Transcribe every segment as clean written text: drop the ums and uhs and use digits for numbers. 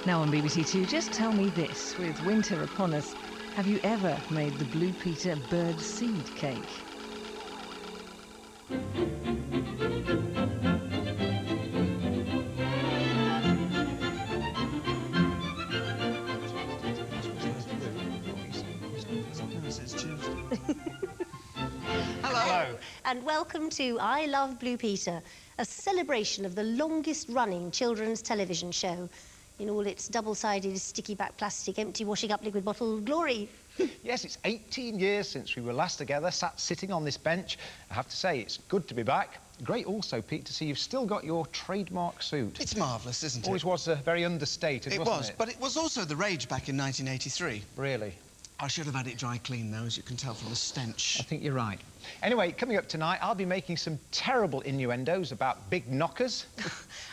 Now on BBC2, just tell me this, with winter upon us, have you ever made the Blue Peter bird seed cake? Hello. And welcome to I Love Blue Peter, a celebration of the longest-running children's television show in all its double-sided, sticky-back plastic, empty washing-up liquid bottle glory. Yes, it's 18 years since we were last together, sat sitting on this bench. I have to say, it's good to be back. Great also, Pete, to see you've still got your trademark suit. It's marvellous, isn't it? Always was very understated, wasn't it? But it was also the rage back in 1983. Really? I should have had it dry clean, though, as you can tell from the stench. I think you're right. Anyway, coming up tonight, I'll be making some terrible innuendos about big knockers.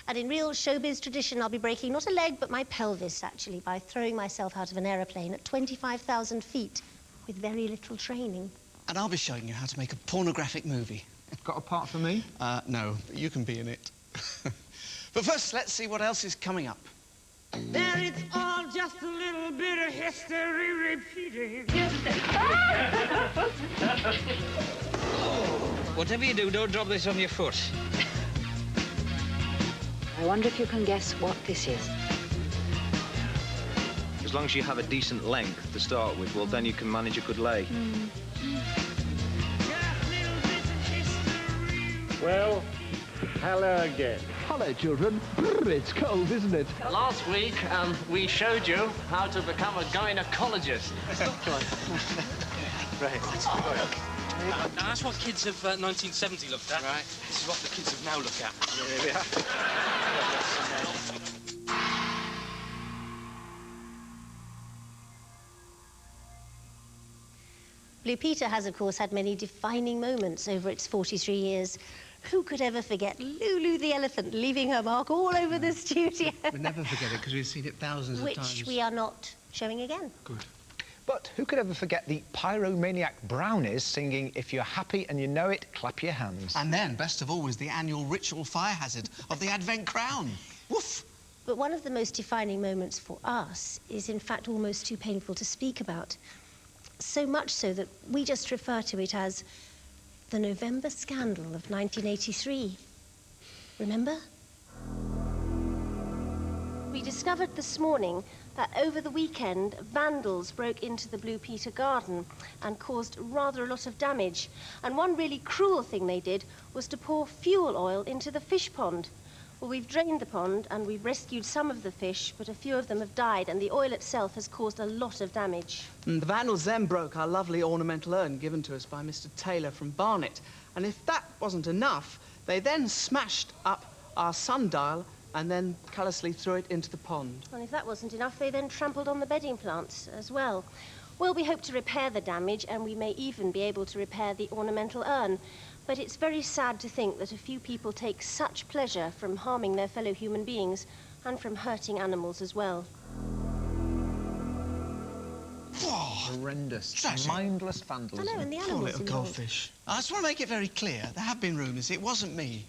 And in real showbiz tradition, I'll be breaking not a leg, but my pelvis, actually, by throwing myself out of an aeroplane at 25,000 feet with very little training. And I'll be showing you how to make a pornographic movie. Got a part for me? No, but you can be in it. But first, let's see what else is coming up. Then it's all just a little bit of history repeating. Whatever you do, don't drop this on your foot. I wonder if you can guess what this is. As long as you have a decent length to start with, well, then you can manage a good lay. Well, hello again. Hello, children. Brr, it's cold, isn't it? Last week, we showed you how to become a gynecologist. Right. Now, that's what kids of 1970 looked at. Right. This is what the kids of now look at. Blue Peter has, of course, had many defining moments over its 43 years. Who could ever forget Lulu the elephant leaving her mark all over the studio? We'll never forget it, because we've seen it thousands of times. Which we are not showing again. Good. But who could ever forget the pyromaniac brownies singing, "If you're happy and you know it, clap your hands." And then, best of all, was the annual ritual fire hazard of the Advent crown. Woof! But one of the most defining moments for us is, in fact, almost too painful to speak about. So much so that we just refer to it as the November scandal of 1983. Remember? We discovered this morning that over the weekend, vandals broke into the Blue Peter garden and caused rather a lot of damage. And one really cruel thing they did was to pour fuel oil into the fish pond. Well, we've drained the pond and we've rescued some of the fish, but a few of them have died, and the oil itself has caused a lot of damage. And the vandals then broke our lovely ornamental urn given to us by Mr. Taylor from Barnet. And if that wasn't enough, they then smashed up our sundial and then callously threw it into the pond. And if that wasn't enough, they then trampled on the bedding plants as well. Well, we hope to repair the damage, and we may even be able to repair the ornamental urn. But it's very sad to think that a few people take such pleasure from harming their fellow human beings and from hurting animals as well. Horrendous, Tragic. mindless vandalism. I know, and the Poor animals little involved. goldfish. I just want to make it very clear, there have been rumours it wasn't me.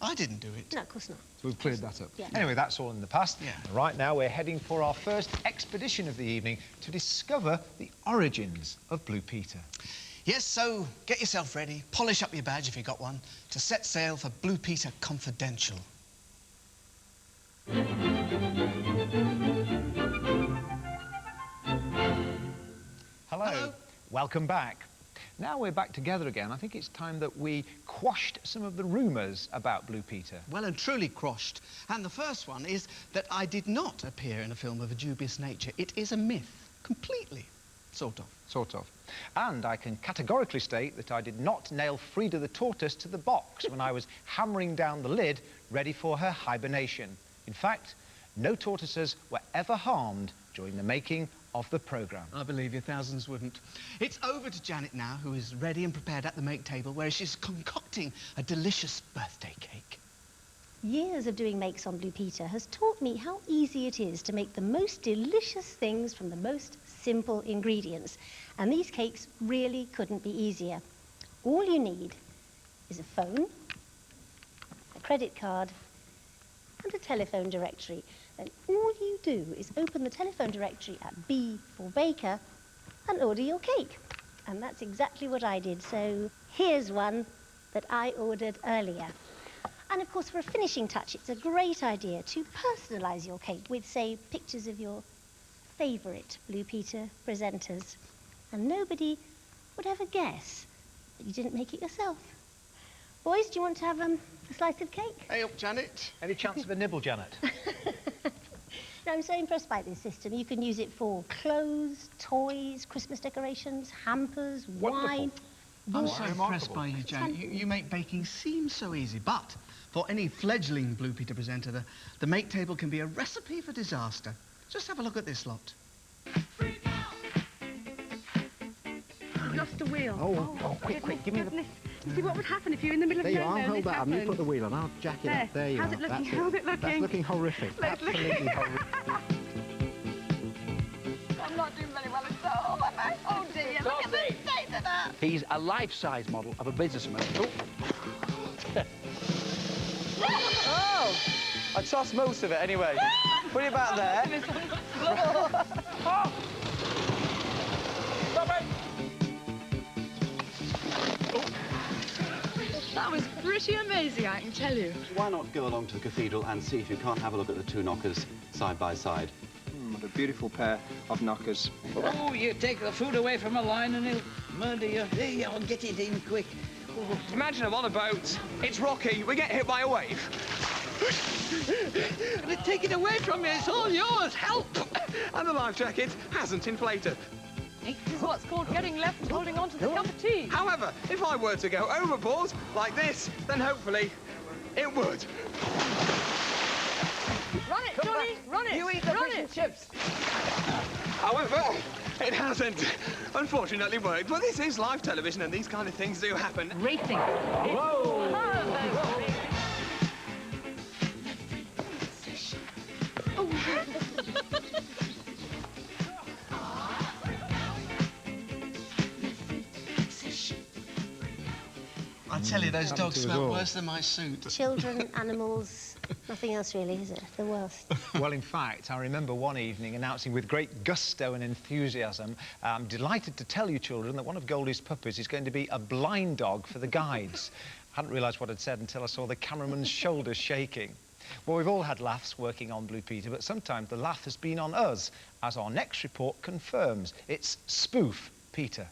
I didn't do it. No, of course not. So we've cleared that up. Yeah. Anyway, that's all in the past. Yeah. Right now, we're heading for our first expedition of the evening to discover the origins of Blue Peter. Yes, so get yourself ready, polish up your badge if you got one, to set sail for Blue Peter Confidential. Hello. Welcome back. Now we're back together again. I think it's time that we quashed some of the rumours about Blue Peter. Well and truly quashed. And the first one is that I did not appear in a film of a dubious nature. It is a myth, completely. Sort of. Sort of. And I can categorically state that I did not nail Frida the tortoise to the box when I was hammering down the lid, ready for her hibernation. In fact, no tortoises were ever harmed during the making of the programme. I believe you, thousands wouldn't. It's over to Janet now, who is ready and prepared at the make table, where she's concocting a delicious birthday cake. Years of doing makes on Blue Peter has taught me how easy it is to make the most delicious things from the most simple ingredients. And these cakes really couldn't be easier. All you need is a phone, a credit card, and a telephone directory. then all you do is open the telephone directory at B for Baker and order your cake. And that's exactly what I did. So here's one that I ordered earlier. And of course, for a finishing touch, it's a great idea to personalise your cake with, say, pictures of your favourite Blue Peter presenters. And nobody would ever guess that you didn't make it yourself. Boys, do you want to have a slice of cake? Hey up, Janet. Any chance of a nibble, Janet? No, I'm so impressed by this system. You can use it for clothes, toys, Christmas decorations, hampers, wine. I'm so impressed by you, Janet. You make baking seem so easy, but for any fledgling Blue Peter presenter, the make table can be a recipe for disaster. Just have a look at this lot. I've lost the wheel. Oh, quick, give me the... See what would happen if you're in the middle of There you going are, hold that up. You put the wheel on, I'll jack it up. There you How's are. it looking? That's How's it looking? That's looking horrific. Absolutely horrific. I'm not doing very well at all, am I? Oh dear, look at the state of that. He's a life-size model of a businessman. Oh! I tossed most of it anyway. Put it back there. Stop it! That was pretty amazing, I can tell you. Why not go along to the cathedral and see if you can't have a look at the two knockers side by side? What a beautiful pair of knockers. Oh, you take the food away from a lion and he'll murder you. There you go, get it in quick. Oh. Imagine I'm on a boat. It's rocky. We get hit by a wave. Take it away from me. It's all yours. Help! And the life jacket hasn't inflated. This is what's called getting left and holding on to the cup of tea. However, if I were to go overboard like this, then hopefully it would. Run it, Johnny, run it. You eat the fish and chips. However, it hasn't, unfortunately, worked. But this is live television and these kind of things do happen. Racing. Whoa! I tell you, those dogs smell worse than my suit. Children, animals, nothing else really, is it? The worst. Well, in fact, I remember one evening announcing with great gusto and enthusiasm, I'm delighted to tell you, children, that one of Goldie's puppies is going to be a blind dog for the guides. I hadn't realised what I'd said until I saw the cameraman's shoulders shaking. Well, we've all had laughs working on Blue Peter, but sometimes the laugh has been on us, as our next report confirms. It's Spoof Peter.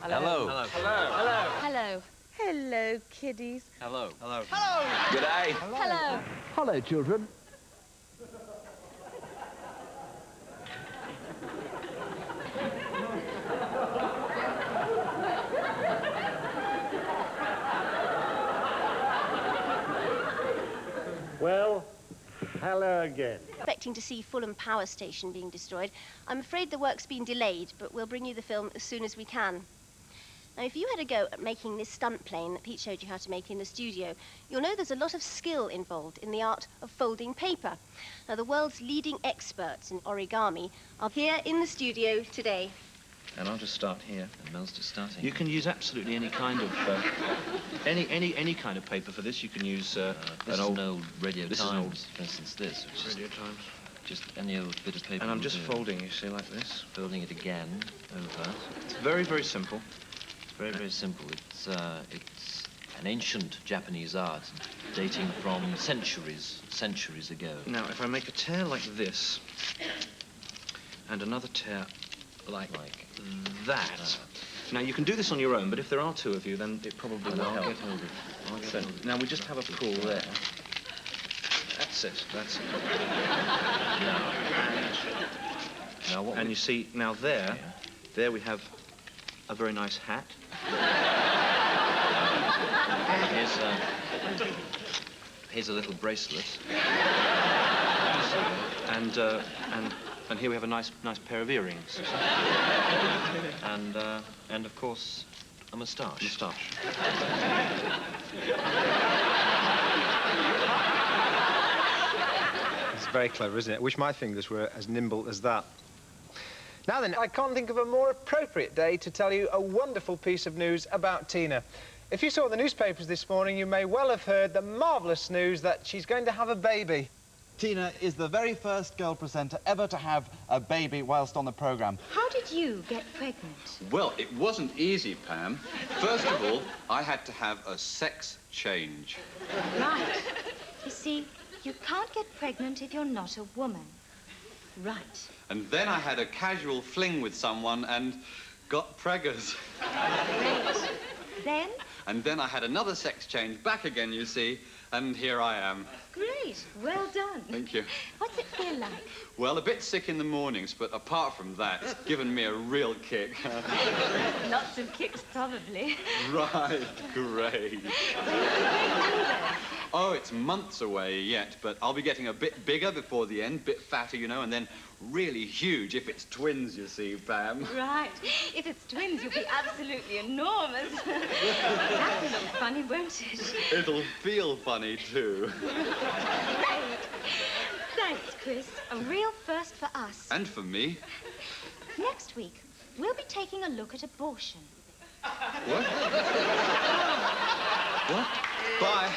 Hello. Hello. Hello. Hello, kiddies. Hello. Hello. Hello. G'day. Hello. Hello, children. Well, hello again. Expecting to see Fulham Power Station being destroyed. I'm afraid the work's been delayed, but we'll bring you the film as soon as we can. Now, if you had a go at making this stunt plane that Pete showed you how to make in the studio, you'll know there's a lot of skill involved in the art of folding paper. Now, the world's leading experts in origami are here in the studio today. And I'll just start here. And Mel's just starting. You can use absolutely any kind of any kind of paper for this. You can use an old Radio Times, for instance. This, which is Radio Times. Just any old bit of paper. And I'm just folding. You see, like this. Folding it again over. It's very, very simple. Very, very simple. It's an ancient Japanese art dating from centuries ago. Now, if I make a tear like this, and another tear like that. Now, you can do this on your own, but if there are two of you, then it probably will help. I'll get hold of it. Now, we just have a pull there. That's it. That's it. And you see, now there we have a very nice hat. Here's a little bracelet. and here we have a nice pair of earrings. And of course, a moustache. Moustache. It's very clever, isn't it? I wish my fingers were as nimble as that. Now then, I can't think of a more appropriate day to tell you a wonderful piece of news about Tina. If you saw the newspapers this morning, you may well have heard the marvellous news that she's going to have a baby. Tina is the very first girl presenter ever to have a baby whilst on the programme. How did you get pregnant? Well, it wasn't easy, Pam. First of all, I had to have a sex change. Right. You see, you can't get pregnant if you're not a woman. Right. And then I had a casual fling with someone and got preggers. Great. Then? And then I had another sex change back again, you see, and here I am. Great. Well done. Thank you. What's it feel like? Well, a bit sick in the mornings, but apart from that, it's given me a real kick. Lots of kicks, probably. Right, great. Oh, it's months away yet, but I'll be getting a bit bigger before the end, bit fatter, you know, and then really huge if it's twins, you see, Pam. Right. If it's twins, you'll be absolutely enormous. That'll look funny, won't it? It'll feel funny, too. Great. Thanks, Chris. A real first for us. And for me. Next week, we'll be taking a look at abortion. What? What? Bye.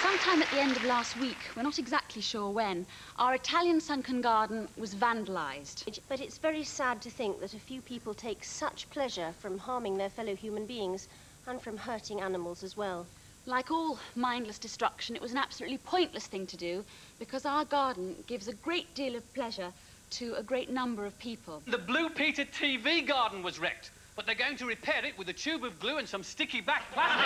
Sometime at the end of last week, we're not exactly sure when, our Italian sunken garden was vandalised. But it's very sad to think that a few people take such pleasure from harming their fellow human beings and from hurting animals as well. Like all mindless destruction, it was an absolutely pointless thing to do because our garden gives a great deal of pleasure to a great number of people. The Blue Peter TV garden was wrecked, but they're going to repair it with a tube of glue and some sticky back plastic.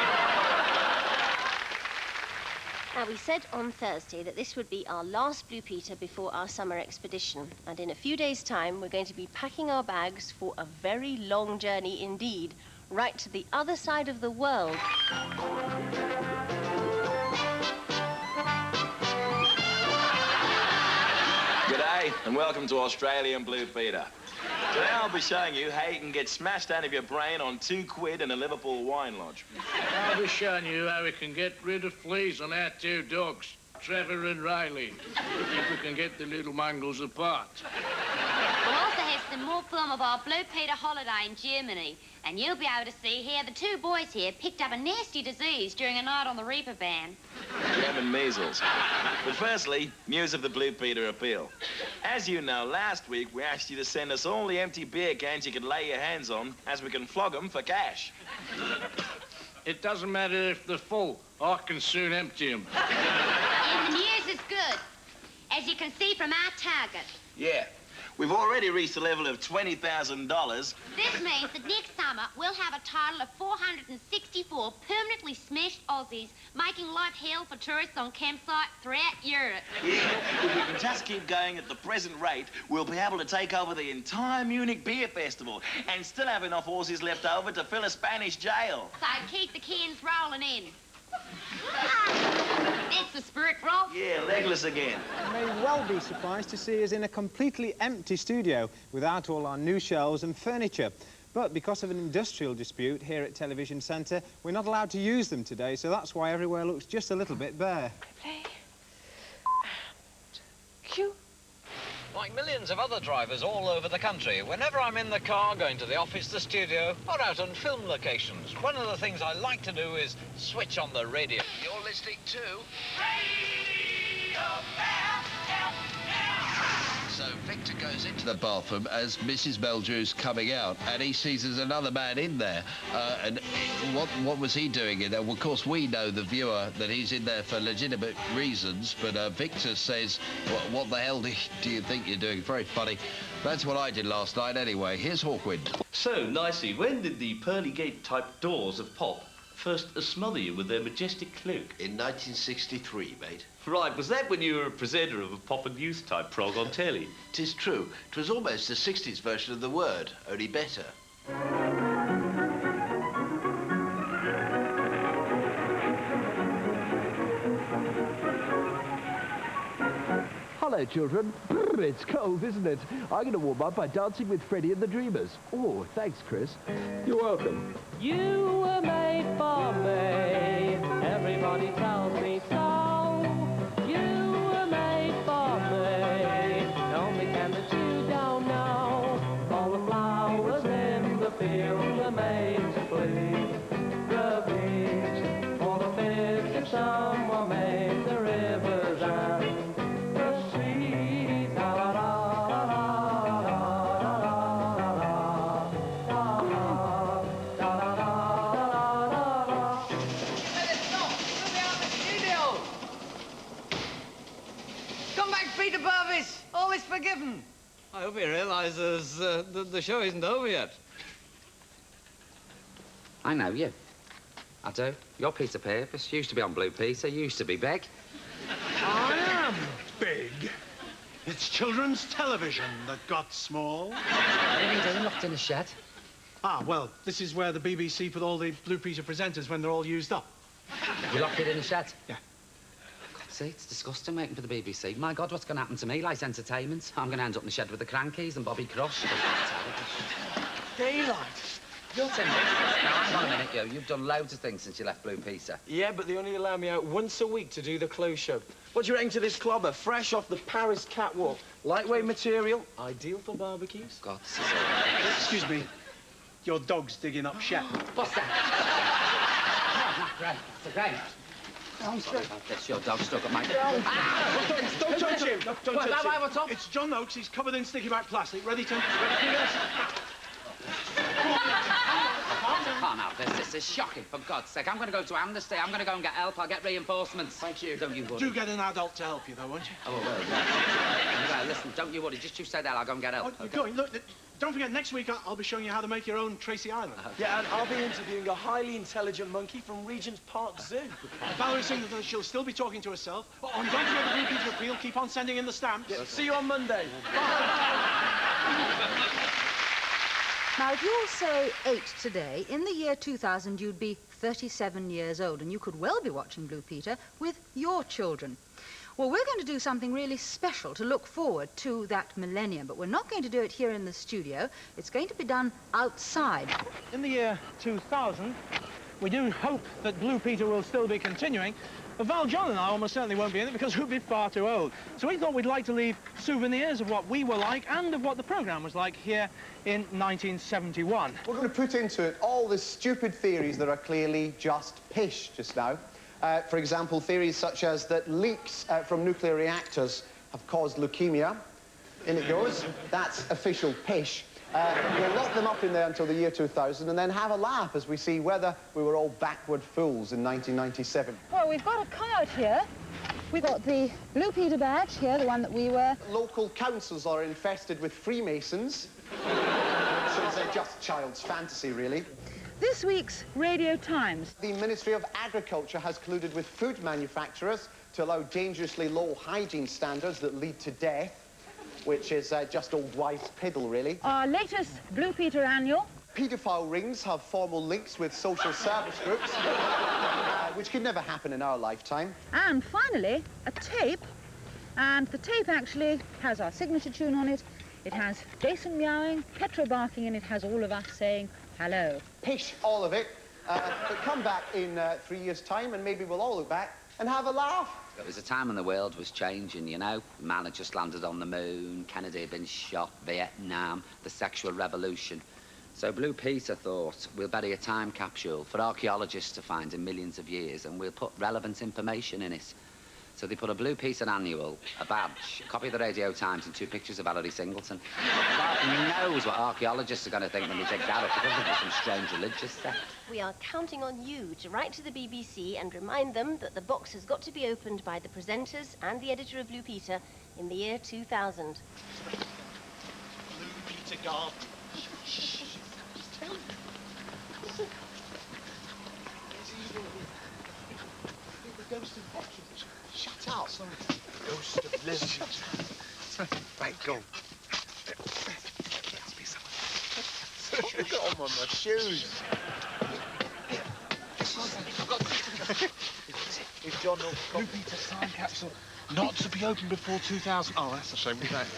Now, we said on Thursday that this would be our last Blue Peter before our summer expedition. And in a few days' time, we're going to be packing our bags for a very long journey indeed, right to the other side of the world. G'day, and welcome to Australian Blue Peter. Today I'll be showing you how you can get smashed out of your brain on £2 in a Liverpool wine lodge. I'll be showing you how we can get rid of fleas on our two dogs, Trevor and Riley, if we can get the little mongrels apart. We'll also have some more film of our Blue Peter holiday in Germany, and you'll be able to see how the two boys here picked up a nasty disease during a night on the reaper van. German measles. But firstly, news of the Blue Peter appeal. As you know, last week we asked you to send us all the empty beer cans you could lay your hands on, as we can flog them for cash. It doesn't matter if they're full. I can soon empty them. And the news is good, as you can see from our target. Yeah. We've already reached a level of $20,000. This means that next summer we'll have a total of 464 permanently smashed Aussies, making life hell for tourists on campsites throughout Europe. Yeah, if we can just keep going at the present rate, we'll be able to take over the entire Munich Beer Festival and still have enough Aussies left over to fill a Spanish jail. So keep the cans rolling in. That's the spirit, Rob. Yeah, legless again. You may well be surprised to see us in a completely empty studio without all our new shelves and furniture. But because of an industrial dispute here at Television Centre, we're not allowed to use them today, so that's why everywhere looks just a little bit bare. Play. And cue. Like millions of other drivers all over the country, whenever I'm in the car, going to the office, the studio, or out on film locations, one of the things I like to do is switch on the radio. You're listening to... Radio So Victor goes into the bathroom as Mrs. Meldrew's coming out, and he sees there's another man in there. And what was he doing in there? Well, of course, we know, the viewer, that he's in there for legitimate reasons, but Victor says, what the hell do you think you're doing? Very funny. That's what I did last night anyway. Here's Hawkwind. So, nicely, when did the pearly gate-type doors of Pop first smother you with their majestic cloak? In 1963, mate. Right, was that when you were a presenter of a Pop and Youth-type prog on telly? 'Tis true. 'Twas almost the 60s version of The Word, only better. Hello, children. Brr, it's cold, isn't it? I'm going to warm up by dancing with Freddie and the Dreamers. Oh, thanks, Chris. You're welcome. You were made for me. Everybody tells me so. You were made for me. Only can that you don't know. All the flowers in the field were made to please the beach. All the fish in some were made the rivers and the seas. La la la la la la la la la la la. Come back, Peter Purvis. All is forgiven. I hope he realizes the show isn't over yet. I know you. I do. You're Peter Purvis. Used to be on Blue Peter. Used to be big. I am big. It's children's television that got small. What are you doing locked in a shed? Ah, well, this is where the BBC put all the Blue Peter presenters when they're all used up. You locked it in a shed? Yeah. God, see, it's disgusting waiting for the BBC. My God, what's going to happen to me? Like entertainment? I'm going to end up in the shed with the Crankies and Bobby Crush. Daylight. You're 10 minutes. Now, hang on a minute, yo. You've done loads of things since you left Blue Peter. Yeah, but they only allow me out once a week to do the clothes show. What do you reckon to this clobber? Fresh off the Paris catwalk. Lightweight material, ideal for barbecues. God, Excuse me. Your dog's digging up shit. What's that? Great. It's a great. I'm sorry about this. Your dog stuck at my... Don't touch him. Don't touch him. What's up? It's John Oakes. He's covered in sticky back plastic. Ready to do this? I can't have this. This is shocking, for God's sake. I'm going to go to Amnesty. I'm going to go and get help. I'll get reinforcements. Thank you. Don't you worry. Do get an adult to help you, though, won't you? Oh, well, listen, don't you worry. Just you say that. I'll go and get help. Oh, you're going. Look, don't forget, next week I'll be showing you how to make your own Tracy Island. Yeah, and I'll be interviewing a highly intelligent monkey from Regent's Park Zoo. Valerie Singleton, she'll still be talking to herself. Oh, and don't forget the Blue Peter appeal. Keep on sending in the stamps. Yeah, see you on Monday. Now, if you're, say, 8 today, in the year 2000, you'd be 37 years old, and you could well be watching Blue Peter with your children. Well, we're going to do something really special to look forward to that millennium, but we're not going to do it here in the studio. It's going to be done outside. In the year 2000, we do hope that Blue Peter will still be continuing. Val, John and I almost certainly won't be in it because we'll be far too old. So we thought we'd like to leave souvenirs of what we were like and of what the programme was like here in 1971. We're going to put into it all the stupid theories that are clearly just pish just now. For example, theories such as that leaks from nuclear reactors have caused leukemia. In it goes. That's official pish. We'll lock them up in there until the year 2000 and then have a laugh as we see whether we were all backward fools in 1997. Well, we've got a card here. We've got the Blue Peter badge here, the one that we wear. Local councils are infested with Freemasons. So it's just child's fantasy, really. This week's Radio Times. The Ministry of Agriculture has colluded with food manufacturers to allow dangerously low hygiene standards that lead to death, which is just old wives' piddle, really. Our latest Blue Peter annual. Paedophile rings have formal links with social service groups, which could never happen in our lifetime. And finally, a tape. And the tape actually has our signature tune on it. It has Jason meowing, Petra barking, and it has all of us saying hello. Pish, all of it. But come back in 3 years' time and maybe we'll all look back and have a laugh. There was a time when the world was changing, you know. Man had just landed on the moon, Kennedy had been shot, Vietnam, the sexual revolution. So Blue Peter thought, we'll bury a time capsule for archaeologists to find in millions of years, and we'll put relevant information in it. So they put a Blue Peter annual, a badge, a copy of the Radio Times, and 2 pictures of Valerie Singleton. God knows what archaeologists are going to think when they dig that up, because of some strange religious stuff. We are counting on you to write to the BBC and remind them that the box has got to be opened by the presenters and the editor of Blue Peter in the year 2000. Blue Peter Garden. The ghost of Bottom. Shut up. Sorry. Ghost of Lisbon. Right, go. I've got them on my shoes. It's John Blue Peter time capsule. Not to be open before 2000. Oh, that's a shame.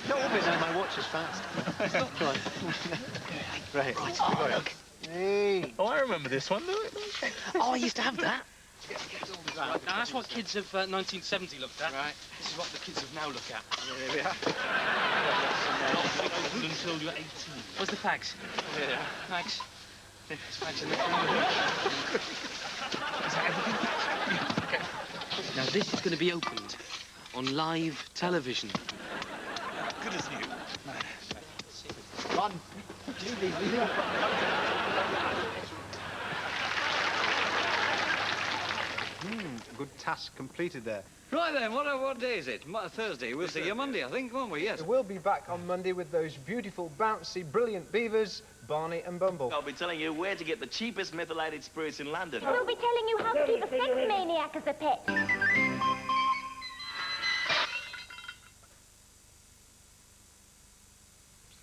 No, obviously my watch is fast. It's not right. Right. Oh, look. Hey. Oh, I remember this one. Look. Oh, I used to have that. Right, now that's what kids of 1970 looked at. Right. This is what the kids of now look at. There we are. Not to be opened until you're 18. Where's the fags? There. Fags. There's fags in the Is that everything? Okay. Now this is going to be opened on live television. Good as new. Run. Good task completed there. Right then, what day is it? Thursday. We'll see you Monday, I think, won't we? Yes. We'll be back on Monday with those beautiful, bouncy, brilliant beavers, Barney and Bumble. I'll be telling you where to get the cheapest methylated spirits in London. We'll be telling you how to keep a sex maniac as a pet.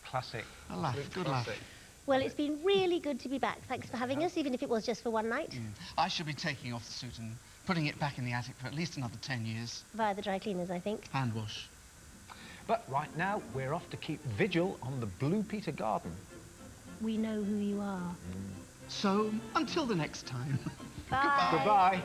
Classic. A laugh, good laugh. Well, it's been really good to be back. Thanks for having us, even if it was just for one night. I shall be taking off the suit and putting it back in the attic for at least another 10 years. Via the dry cleaners, I think. Hand wash. But right now, we're off to keep vigil on the Blue Peter garden. We know who you are. So, until the next time. Bye. Goodbye.